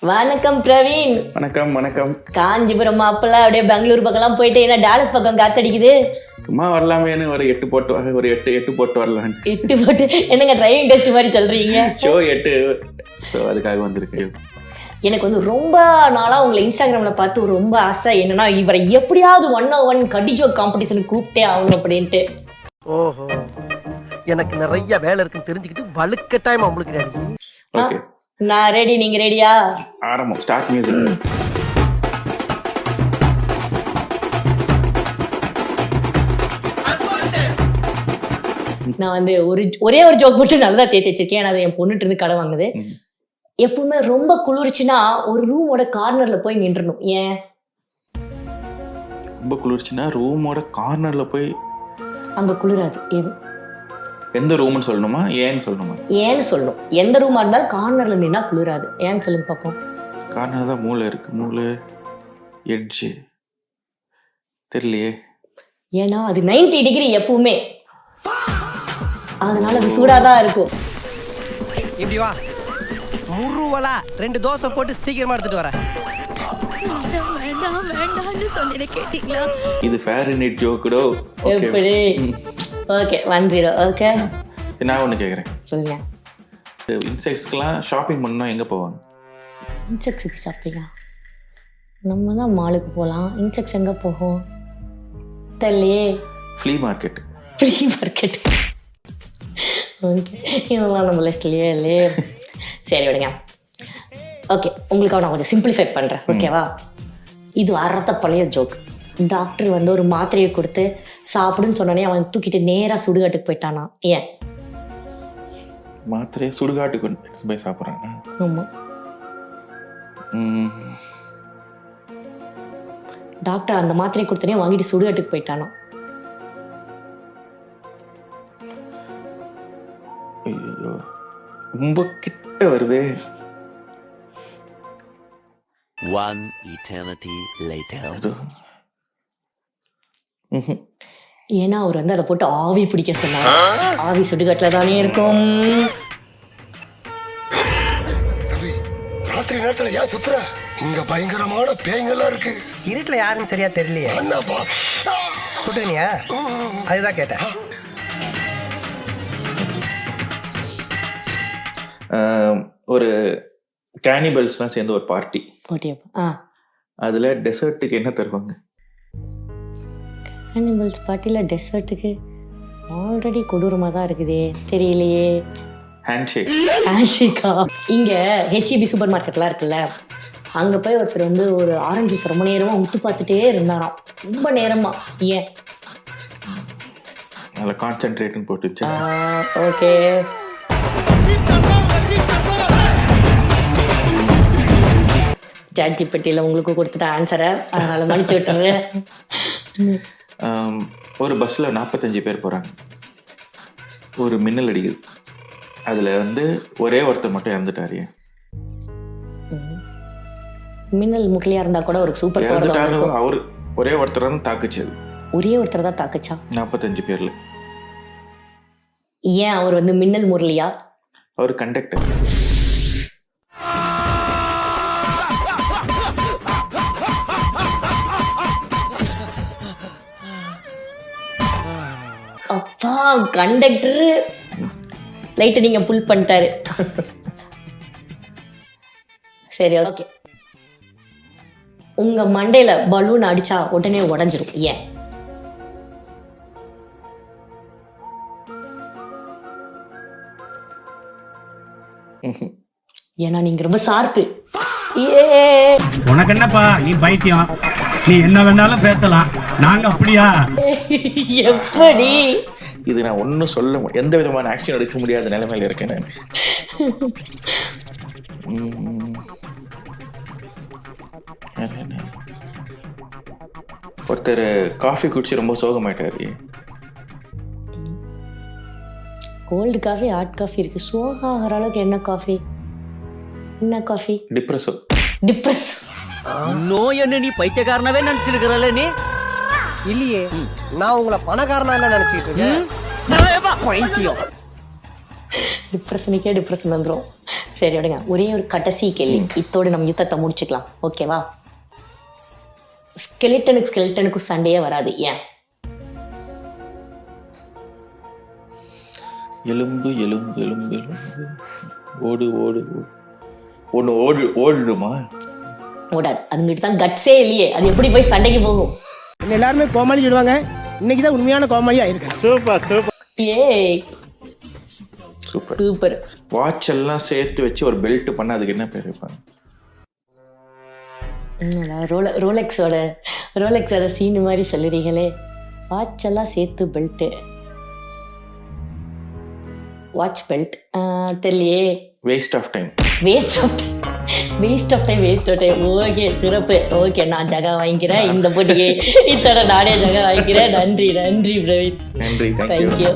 வணக்கம் பிரவீன். வணக்கம் வணக்கம். காஞ்சிபுரம் மாப்பிள்ள அப்படியே பெங்களூர் பக்கம்லாம் போயிட்டு என்ன டாலஸ் பக்கம் காத்தடிக்குது. சும்மா வரலாமேன்னு ஒரு 8 போட்டு வரலாம். 8 போட்டு என்னங்க டிரைவிங் டெஸ்ட் மாதிரி சொல்றீங்க? ஷோ 8. ஸோ அதுக்காக வந்திருக்கு. எனக்கு வந்து ரொம்ப நாளாக உங்களை இன்ஸ்டாகிராமில் பார்த்து ரொம்ப ஆசை. என்னன்னா இவரை எப்படியாவது 101 கடிஜோ காம்படிஷனுக்கு கூப்பிட்டே ஆகணும் அப்படின்ட்டு. ஓஹோ, எனக்கு நிறைய வேலை இருக்குன்னு தெரிஞ்சுக்கிட்டு வலுக்கட்டாயமா உங்களுக்கு ஓகே, நான் ரெடி, நீங்க ரெடியா? ஆரம்பம். Start music. நான் வந்து ஒரே ஒரு ஜோக் மட்டும் நல்லா தேத்தி வச்சிருக்கேன். ஏன்னா என் பொண்ணுட்டு இருந்து கடை வாங்குது. எப்பவுமே ரொம்ப குளிர்ச்சுன்னா ஒரு ரூமோட கார்னர்ல போய் நின்றுணும். ஏன்? ரொம்ப குளிர்ச்சுன்னா ரூமோட கார்னர்ல போய் அங்க குளிராது. எந்த ரூம்னு சொல்லணுமா, ஏன்னு சொல்லணுமா? ஏன்னு சொல்லணும். எந்த ரூமா இருந்தாலும் கார்னர்ல நின்னா குளிராது. ஏன்னு சொல்லுங்க பாப்போம். கார்னர் தான் மூளை இருக்கு. மூளை எட்ஜ் தெரியலையே. ஏன்னா அது 90 டிகிரி எப்பவுமே, அதனால அது சூடாதான் இருக்கும். இப்படி வா, முருவலா 2 தோசை போட்டு சீக்கிரமா எடுத்துட்டு வரேன். இது ஃபேரனைட் ஜோக்குடோ. எப்படி? ஓகே 10. ஓகே, நான் ஒன்று கேட்குறேன். சொல்லுங்க. இன்செக்ட்ஸ்க்கெலாம் ஷாப்பிங் பண்ணால் எங்கே போவாங்க? இன்செக்ட்ஸுக்கு ஷாப்பிங்கா? நம்ம தான் மாலுக்கு போகலாம். இன்செக்ட்ஸ் எங்கே போகும் தெரியலையே. Flea market. Flea market. Okay, இதெல்லாம் நம்ம லிஸ்ட்லேயே இல்லையே. சரி விடுங்க. ஓகே, உங்களுக்காக நான் கொஞ்சம் சிம்பிளிஃபை பண்ணுறேன். ஓகேவா? இது அறத்த பழைய ஜோக். டாக்டர் வந்து ஒரு மாத்திரையை கொடுத்து சாப்பிடுன்னு சொன்னோடனே அவன் தூக்கிட்டு நேராக சுடுகாட்டுக்கு போயிட்டானா? ஏன்? மாத்திரையை சுடுகாட்டுக்கு எடுத்து போய் சாப்பிட்றாங்க. ஆமாம். டாக்டர் அந்த மாத்திரையை கொடுத்தனே வாங்கிட்டு சுடுகாட்டுக்கு போயிட்டானா? ஐயோ, ரொம்ப கிட்ட வருது. One eternity later. ஏன்னா அவர் வந்து அதை போட்டு ஆவி பிடிக்க சொன்னார். ஆவி சுடுகாட்டில் தானே இருக்கும். ராத்திரி நேரத்துல ஏன் சுத்துற? இங்க பயங்கரமான பேய்கள்லாம் இருக்கு. இருட்டுல யாருன்னு சரியா தெரியலையே. சுட்டுனியா? அதுதான் கேட்டேன். ஒரு கேனிபல்ஸ்லாம் சேர்ந்து ஒரு பார்ட்டி. அதில் டெசர்ட்டுக்கு என்ன தருவாங்க? கேனிபல்ஸ் பார்ட்டியில் டெசர்ட்டுக்கு ஆல்ரெடி கொடூரமாக தான் இருக்குதே, தெரியலையே. ஹேண்ட்ஷேக். ஹேண்ட்ஷேக்கா? இங்கே ஹெச்இபி சூப்பர் மார்க்கெட்லாம் இருக்குல்ல, அங்கே போய் ஒருத்தர் வந்து ஒரு ஆரஞ்சு ஜூஸ் ரொம்ப நேரமாக உத்து பார்த்துட்டே இருந்தாராம். ரொம்ப நேரமா. ஏன்? அதில் கான்சென்ட்ரேட்னு போட்டுச்சு. ஓகே. சாட்ஜிபிட்டியில் உங்களுக்கு கொடுத்துட்ட ஆன்சரை அதனால் மன்னிச்சு விட்டுறேன். ஒரு பஸ்ஸில் 45 பேர் போகிறாங்க. ஒரு மின்னல் அடிக்குது. அதில் வந்து ஒரே ஒருத்தர் மட்டும் இறந்துட்டாரு. மின்னல் முட்லையாக இருந்தால் கூட ஒரு சூப்பர் பவர். அவர் ஒரே ஒருத்தர் தான் தாக்குச்சது. ஒரே ஒருத்தர் தான் தாக்குச்சா? 45 பேரில். ஏன் அவர் வந்து மின்னல் முரளியா? அவர் கண்டக்டர். அப்பா, கண்டக்டர் லைட்டை நீங்க புல் பண்ணிட்டாரு. சரி, ஓகே. உங்க மண்டையில பலூன் அடிச்சா உடனே உடைஞ்சிரும். ஏன்? ஏன்னா நீங்க ரொம்ப சார்பு. உனக்கு என்னப்பா, நீ பைத்தியம், நீ என்ன வேணாலும் பேசலாம், நாங்க அப்படியா? எப்படி? இது நான் ஒன்றும் சொல்ல எந்த விதமான ஆக்ஷன் எடுக்க முடியாத நிலைமையில இருக்கேன் நான். ஒருத்தர் காஃபி குடிச்சு ரொம்ப சோகமாயிட்டாரு. கோல்டு காஃபி, ஹாட் காஃபி இருக்கு. சோகம் ஆகிற அளவுக்கு என்ன காஃபி? என்ன காஃபி? டிப்ரெஸோ. டிப்ரெஸ் நோய் என்ன? நீ பைத்தியக்காரனவே நினைச்சிருக்கிறல்ல நீ? இல்லையே, நான் உங்களை பணக்காரனா இல்ல நினைச்சிட்டு இருக்கேன். டிப்ரெஷனுக்கே டிப்ரெஷன் வந்துடும். சரி விடுங்க, ஒரே ஒரு கடைசி கேள்வி, இத்தோடு நம்ம யுத்தத்தை முடிச்சுக்கலாம், ஓகேவா? ஸ்கெலிட்டனுக்கும் சண்டையே வராது, ஏன்? எலும்பு எலும்பு எலும்பு எலும்பு ஓடு ஓடு ஒன்று ஓடிடுமா? ஓடாது. அதுங்கிட்ட தான் கட்ஸே இல்லையே, அது எப்படி போய் சண்டைக்கு போகும்? எல்லாருமே கோமாளி சொல்லுவாங்க, இன்னைக்கு தான் உண்மையான கோமாளியா இருக்கு. ஏய் சூப்பர். சூப்பர். வாட்ச் எல்லாம் சேர்த்து வச்சு ஒரு பெல்ட் பண்ண அதுக்கு என்ன பேர் வைப்பாங்க? ரோலெக்ஸோட சீனு மாதிரி சொல்லுறீங்களே. வாட்ச் எல்லாம் சேர்த்து பெல்ட்டு, வாட்ச் பெல்ட் தெரியலையே. Waste of time. ஓகே, சிறப்பு. ஓகே, நான் ஜகா வாங்கிக்கிறேன் இந்த போட்டிக்கு. இத்தோட நானே ஜகா வாங்கிக்கிறேன். நன்றி பிரவீன். நன்றி, தேங்க்யூ.